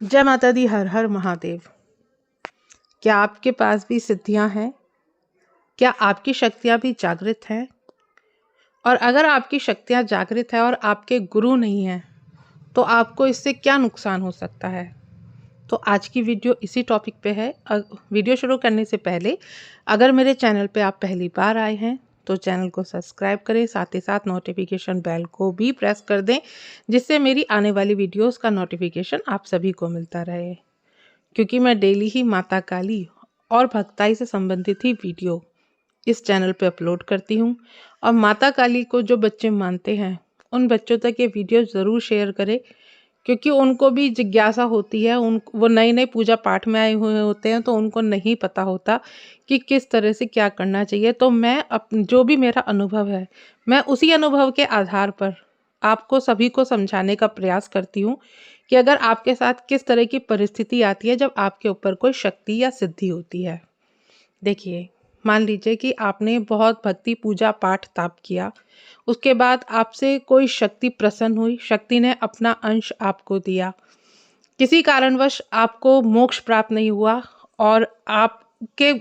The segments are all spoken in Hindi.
जय माता दी। हर हर महादेव। क्या आपके पास भी सिद्धियां हैं? क्या आपकी शक्तियां भी जागृत हैं? और अगर आपकी शक्तियां जागृत है और आपके गुरु नहीं हैं तो आपको इससे क्या नुकसान हो सकता है? तो आज की वीडियो इसी टॉपिक पे है। वीडियो शुरू करने से पहले अगर मेरे चैनल पे आप पहली बार आए हैं तो चैनल को सब्सक्राइब करें, साथ ही साथ नोटिफिकेशन बेल को भी प्रेस कर दें, जिससे मेरी आने वाली वीडियोस का नोटिफिकेशन आप सभी को मिलता रहे। क्योंकि मैं डेली ही माता काली और भक्ताई से संबंधित ही वीडियो इस चैनल पे अपलोड करती हूँ। और माता काली को जो बच्चे मानते हैं उन बच्चों तक ये वीडियो ज़रूर शेयर करें, क्योंकि उनको भी जिज्ञासा होती है। वो नए नए पूजा पाठ में आए हुए होते हैं तो उनको नहीं पता होता कि किस तरह से क्या करना चाहिए। तो मैं जो भी मेरा अनुभव है, मैं उसी अनुभव के आधार पर आपको सभी को समझाने का प्रयास करती हूँ कि अगर आपके साथ किस तरह की परिस्थिति आती है जब आपके ऊपर कोई शक्ति या सिद्धि होती है। देखिए, मान लीजिए कि आपने बहुत भक्ति पूजा पाठ ताप किया, उसके बाद आपसे कोई शक्ति प्रसन्न हुई, शक्ति ने अपना अंश आपको दिया, किसी कारणवश आपको मोक्ष प्राप्त नहीं हुआ और आपके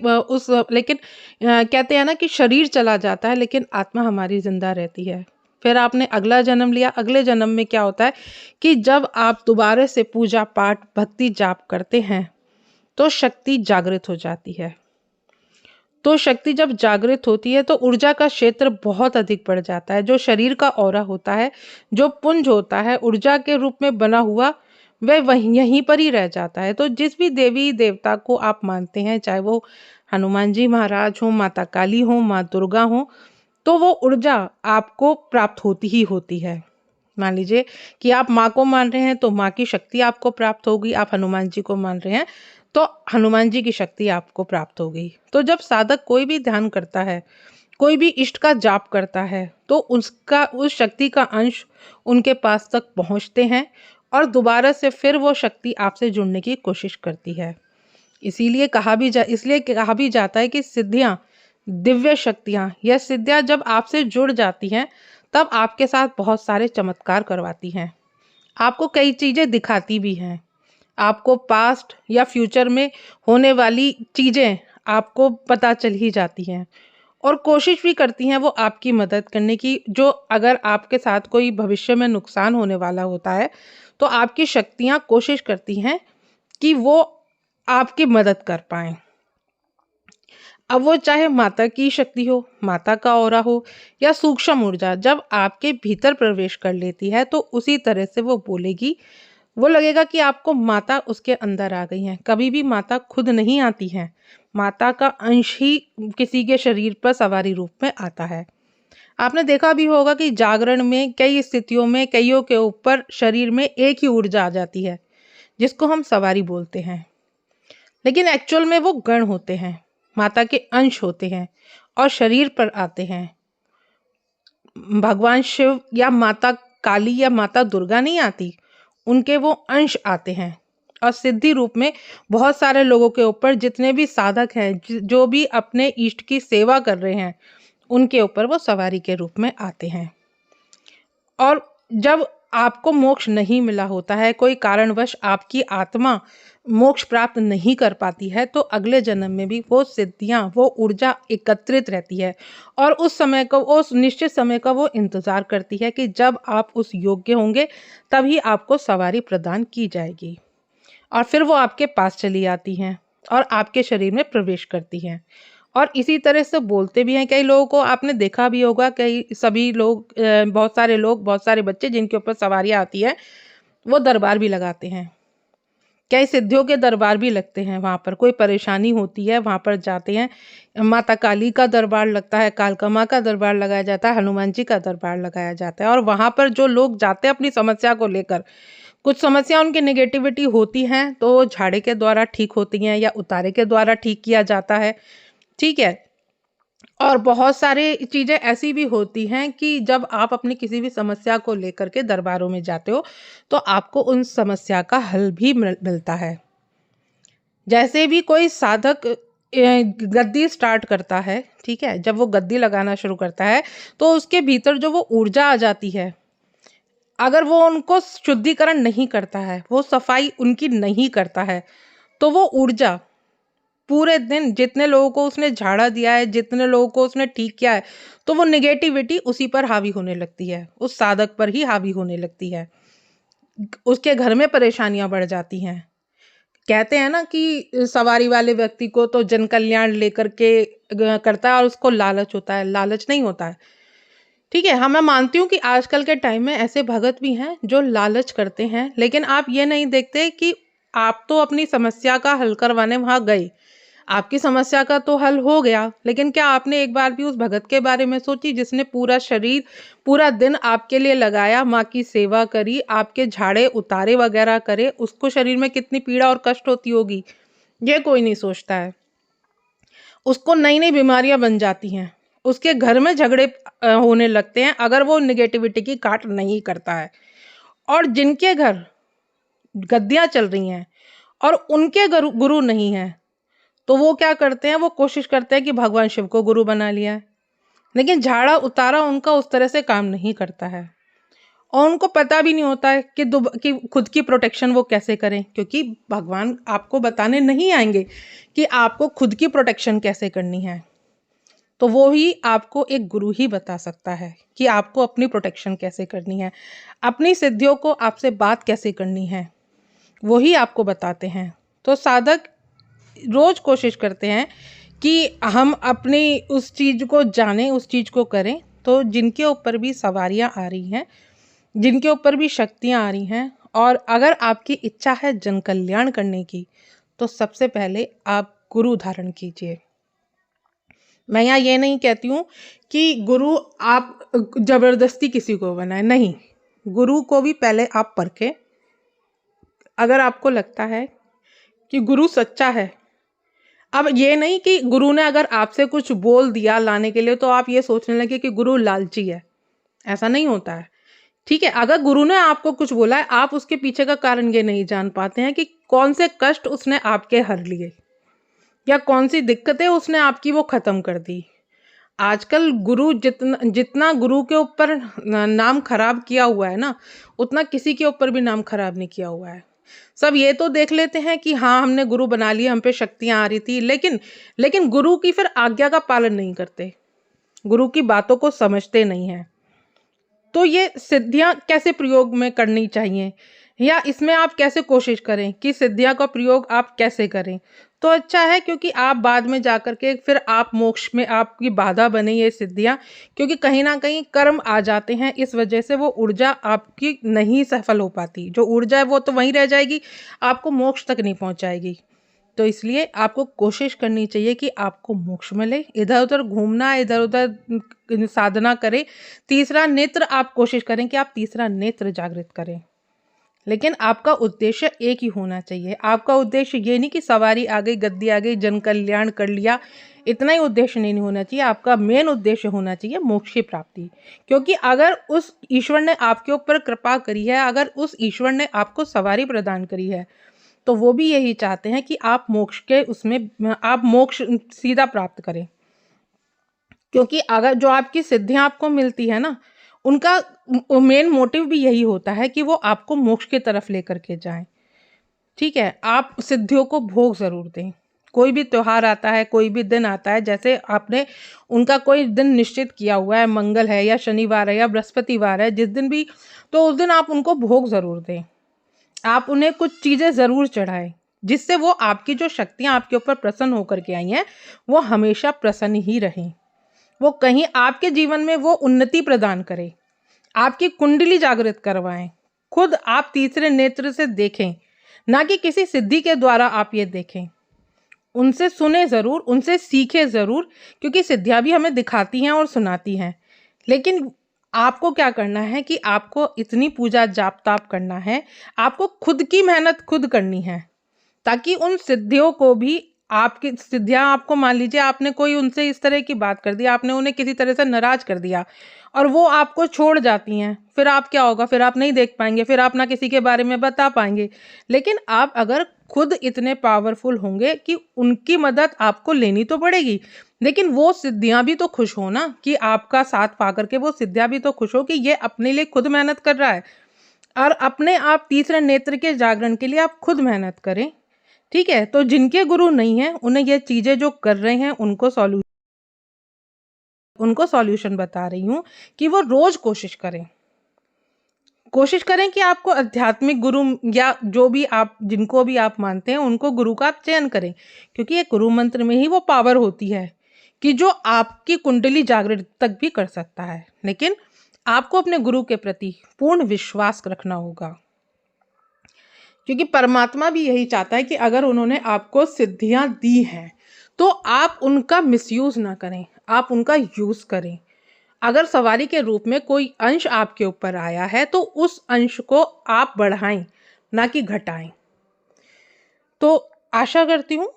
लेकिन कहते हैं ना कि शरीर चला जाता है लेकिन आत्मा हमारी जिंदा रहती है। फिर आपने अगला जन्म लिया। अगले जन्म में क्या होता है कि जब आप दोबारा से पूजा पाठ भक्ति जाप करते हैं तो शक्ति जागृत हो जाती है। तो शक्ति जब जागृत होती है तो ऊर्जा का क्षेत्र बहुत अधिक बढ़ जाता है। जो शरीर का ऑरा होता है, जो पुंज होता है ऊर्जा के रूप में बना हुआ, वह वहीं यहीं पर ही रह जाता है। तो जिस भी देवी देवता को आप मानते हैं, चाहे वो हनुमान जी महाराज हो, माता काली हो, माँ दुर्गा हो, तो वो ऊर्जा आपको प्राप्त होती ही होती है। मान लीजिए कि आप माँ को मान रहे हैं तो माँ की शक्ति आपको प्राप्त होगी। आप हनुमान जी को मान रहे हैं तो हनुमान जी की शक्ति आपको प्राप्त होगी। तो जब साधक कोई भी ध्यान करता है, कोई भी इष्ट का जाप करता है, तो उसका उस शक्ति का अंश उनके पास तक पहुंचते हैं और दोबारा से फिर वो शक्ति आपसे जुड़ने की कोशिश करती है। इसलिए कहा भी जाता है कि सिद्धियां, दिव्य शक्तियां या सिद्धियां जब आपसे जुड़ जाती हैं तब आपके साथ बहुत सारे चमत्कार करवाती हैं, आपको कई चीजें दिखाती भी हैं। आपको पास्ट या फ्यूचर में होने वाली चीजें आपको पता चल ही जाती हैं और कोशिश भी करती हैं वो आपकी मदद करने की। जो अगर आपके साथ कोई भविष्य में नुकसान होने वाला होता है तो आपकी शक्तियां कोशिश करती हैं कि वो आपकी मदद कर पाएं। अब वो चाहे माता की शक्ति हो, माता का ऑरा हो या सूक्ष्म ऊर्जा, जब आपके भीतर प्रवेश कर लेती है तो उसी तरह से वो बोलेगी। वो लगेगा कि आपको माता उसके अंदर आ गई हैं। कभी भी माता खुद नहीं आती हैं, माता का अंश ही किसी के शरीर पर सवारी रूप में आता है। आपने देखा भी होगा कि जागरण में कई स्थितियों में कईयों के ऊपर शरीर में एक ही ऊर्जा आ जाती है, जिसको हम सवारी बोलते हैं, लेकिन एक्चुअल में वो गण होते हैं, माता के अंश होते हैं और शरीर पर आते हैं। भगवान शिव या माता काली या माता दुर्गा नहीं आती, उनके वो अंश आते हैं। और सिद्धि रूप में बहुत सारे लोगों के ऊपर, जितने भी साधक हैं, जो भी अपने इष्ट की सेवा कर रहे हैं, उनके ऊपर वो सवारी के रूप में आते हैं। और जब आपको मोक्ष नहीं मिला होता है, कोई कारणवश आपकी आत्मा मोक्ष प्राप्त नहीं कर पाती है, तो अगले जन्म में भी वो सिद्धियां, वो ऊर्जा एकत्रित रहती है और उस समय का, उस निश्चित समय का वो इंतजार करती है कि जब आप उस योग्य होंगे तभी आपको सवारी प्रदान की जाएगी। और फिर वो आपके पास चली आती हैं और आपके शरीर में प्रवेश करती हैं। और इसी तरह से बोलते भी हैं। कई लोगों को आपने देखा भी होगा, कई सभी लोग, बहुत सारे लोग, बहुत सारे बच्चे जिनके ऊपर सवारियाँ आती है, वो दरबार भी लगाते हैं। कई सिद्धियों के दरबार भी लगते हैं। वहाँ पर कोई परेशानी होती है, वहाँ पर जाते हैं। माता काली का दरबार लगता है, कालका माँ का दरबार लगाया जाता है, हनुमान जी का दरबार लगाया जाता है। और वहाँ पर जो लोग जाते हैं अपनी समस्या को लेकर, कुछ समस्या उनकी नेगेटिविटी होती हैं तो वो झाड़े के द्वारा ठीक होती हैं या उतारे के द्वारा ठीक किया जाता है। ठीक है। और बहुत सारे चीज़ें ऐसी भी होती हैं कि जब आप अपनी किसी भी समस्या को लेकर के दरबारों में जाते हो तो आपको उन समस्या का हल भी मिलता है। जैसे भी कोई साधक गद्दी स्टार्ट करता है, ठीक है, जब वो गद्दी लगाना शुरू करता है तो उसके भीतर जो वो ऊर्जा आ जाती है, अगर वो उनको शुद्धिकरण नहीं करता है, वो सफाई उनकी नहीं करता है, तो वो ऊर्जा पूरे दिन जितने लोगों को उसने झाड़ा दिया है, जितने लोगों को उसने ठीक किया है, तो वो निगेटिविटी उसी पर हावी होने लगती है, उस साधक पर ही हावी होने लगती है। उसके घर में परेशानियां बढ़ जाती हैं। कहते हैं ना कि सवारी वाले व्यक्ति को तो जन कल्याण लेकर के करता है और उसको लालच होता है, लालच नहीं होता है। ठीक है, हाँ, मैं मानती हूँ कि आजकल के टाइम में ऐसे भगत भी हैं जो लालच करते हैं, लेकिन आप ये नहीं देखते कि आप तो अपनी समस्या का हल करवाने वहां गए, आपकी समस्या का तो हल हो गया, लेकिन क्या आपने एक बार भी उस भगत के बारे में सोची जिसने पूरा शरीर, पूरा दिन आपके लिए लगाया, माँ की सेवा करी, आपके झाड़े उतारे वगैरह करे, उसको शरीर में कितनी पीड़ा और कष्ट होती होगी, ये कोई नहीं सोचता है। उसको नई नई बीमारियां बन जाती हैं, उसके घर में झगड़े होने लगते हैं अगर वो निगेटिविटी की काट नहीं करता है। और जिनके घर गद्दियां चल रही हैं और उनके गुरु नहीं है, तो वो क्या करते हैं, वो कोशिश करते हैं कि भगवान शिव को गुरु बना लिया है, लेकिन झाड़ा उतारा उनका उस तरह से काम नहीं करता है। और उनको पता भी नहीं होता है कि खुद की प्रोटेक्शन वो कैसे करें, क्योंकि भगवान आपको बताने नहीं आएंगे कि आपको खुद की प्रोटेक्शन कैसे करनी है। तो वो ही आपको एक गुरु ही बता सकता है कि आपको अपनी प्रोटेक्शन कैसे करनी है, अपनी सिद्धियों को आपसे बात कैसे करनी है, वो ही आपको बताते हैं। तो साधक रोज कोशिश करते हैं कि हम अपनी उस चीज को जानें, उस चीज को करें। तो जिनके ऊपर भी सवारियां आ रही हैं, जिनके ऊपर भी शक्तियां आ रही हैं, और अगर आपकी इच्छा है जन कल्याण करने की, तो सबसे पहले आप गुरु धारण कीजिए। मैं यहाँ ये नहीं कहती हूँ कि गुरु आप जबरदस्ती किसी को बनाए, नहीं, गुरु को भी पहले आप परखें। अगर आपको लगता है कि गुरु सच्चा है, अब ये नहीं कि गुरु ने अगर आपसे कुछ बोल दिया लाने के लिए तो आप ये सोचने लगे कि गुरु लालची है, ऐसा नहीं होता है। ठीक है, अगर गुरु ने आपको कुछ बोला है, आप उसके पीछे का कारण ये नहीं जान पाते हैं कि कौन से कष्ट उसने आपके हर लिए या कौन सी दिक्कतें उसने आपकी वो खत्म कर दी। आजकल गुरु जितना जितना गुरु के ऊपर नाम खराब किया हुआ है ना, उतना किसी के ऊपर भी नाम खराब नहीं किया हुआ है। सब ये तो देख लेते हैं कि हाँ, हमने गुरु बना लिया, हम पे शक्तियां आ रही थी, लेकिन गुरु की फिर आज्ञा का पालन नहीं करते, गुरु की बातों को समझते नहीं है। तो ये सिद्धियां कैसे प्रयोग में करनी चाहिए, या इसमें आप कैसे कोशिश करें कि सिद्धियां का प्रयोग आप कैसे करें, तो अच्छा है, क्योंकि आप बाद में जाकर के फिर आप मोक्ष में आपकी बाधा बने ये सिद्धियां, क्योंकि कहीं ना कहीं कर्म आ जाते हैं, इस वजह से वो ऊर्जा आपकी नहीं सफल हो पाती। जो ऊर्जा है वो तो वहीं रह जाएगी, आपको मोक्ष तक नहीं पहुंचाएगी। तो इसलिए आपको कोशिश करनी चाहिए कि आपको मोक्ष मिले। इधर उधर घूमना, इधर उधर साधना करें। तीसरा नेत्र आप कोशिश करें कि आप तीसरा नेत्र जागृत करें, लेकिन आपका उद्देश्य एक ही होना चाहिए। आपका उद्देश्य ये नहीं कि सवारी आ गई, गद्दी आ गई, जन कल्याण कर लिया, इतना ही उद्देश्य नहीं होना चाहिए। आपका मेन उद्देश्य होना चाहिए मोक्ष की प्राप्ति। क्योंकि अगर उस ईश्वर ने आपके ऊपर कृपा करी है, अगर उस ईश्वर ने आपको सवारी प्रदान करी है, तो वो भी यही चाहते हैं कि आप मोक्ष के उसमें आप मोक्ष सीधा प्राप्त करें। क्योंकि अगर जो आपकी सिद्धियां आपको मिलती है ना, उनका मेन मोटिव भी यही होता है कि वो आपको मोक्ष की तरफ लेकर के जाएं। ठीक है, आप सिद्धियों को भोग जरूर दें। कोई भी त्योहार आता है, कोई भी दिन आता है, जैसे आपने उनका कोई दिन निश्चित किया हुआ है, मंगल है या शनिवार है या बृहस्पतिवार है, जिस दिन भी, तो उस दिन आप उनको भोग जरूर दें। आप उन्हें कुछ चीजें जरूर चढ़ाएं, जिससे वो आपकी जो शक्तियां आपके ऊपर प्रसन्न होकर के आई हैं, वो हमेशा प्रसन्न ही रहें। वो कहीं आपके जीवन में वो उन्नति प्रदान करे, आपकी कुंडली जागृत करवाएं। खुद आप तीसरे नेत्र से देखें, ना कि किसी सिद्धि के द्वारा आप ये देखें। उनसे सुने जरूर, उनसे सीखे जरूर, क्योंकि सिद्धियां भी हमें दिखाती हैं और सुनाती हैं। लेकिन आपको क्या करना है कि आपको इतनी पूजा जाप ताप करना है, आपको खुद की मेहनत खुद करनी है, ताकि उन सिद्धियों को भी, आपकी सिद्धियां, आपको मान लीजिए आपने कोई उनसे इस तरह की बात कर दी, आपने उन्हें किसी तरह से नाराज कर दिया और वो आपको छोड़ जाती हैं, फिर आप क्या होगा, फिर आप नहीं देख पाएंगे, फिर आप ना किसी के बारे में बता पाएंगे। लेकिन आप अगर खुद इतने पावरफुल होंगे कि उनकी मदद आपको लेनी तो पड़ेगी, लेकिन वो सिद्धियां भी तो खुश हो ना, कि आपका साथ पा करके वो सिद्धियां भी तो खुश हो कि ये अपने लिए खुद मेहनत कर रहा है। और अपने आप तीसरे नेत्र के जागरण के लिए आप खुद मेहनत करें। ठीक है, तो जिनके गुरु नहीं है उन्हें ये चीज़ें जो कर रहे हैं उनको सॉल्यूशन बता रही हूँ कि वो रोज कोशिश करें कि आपको आध्यात्मिक गुरु या जो भी आप जिनको भी आप मानते हैं उनको गुरु का आप चयन करें, क्योंकि ये गुरु मंत्र में ही वो पावर होती है कि जो आपकी कुंडली जागृत तक भी कर सकता है। लेकिन आपको अपने गुरु के प्रति पूर्ण विश्वास रखना होगा, क्योंकि परमात्मा भी यही चाहता है कि अगर उन्होंने आपको सिद्धियां दी हैं तो आप उनका मिसयूज ना करें, आप उनका यूज करें। अगर सवारी के रूप में कोई अंश आपके ऊपर आया है तो उस अंश को आप बढ़ाएं, ना कि घटाएं। तो आशा करती हूँ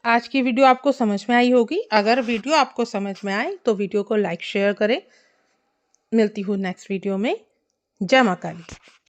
आज की वीडियो आपको समझ में आई होगी। अगर वीडियो आपको समझ में आए तो वीडियो को लाइक शेयर करें। मिलती हूँ नेक्स्ट वीडियो में। जय मां काली।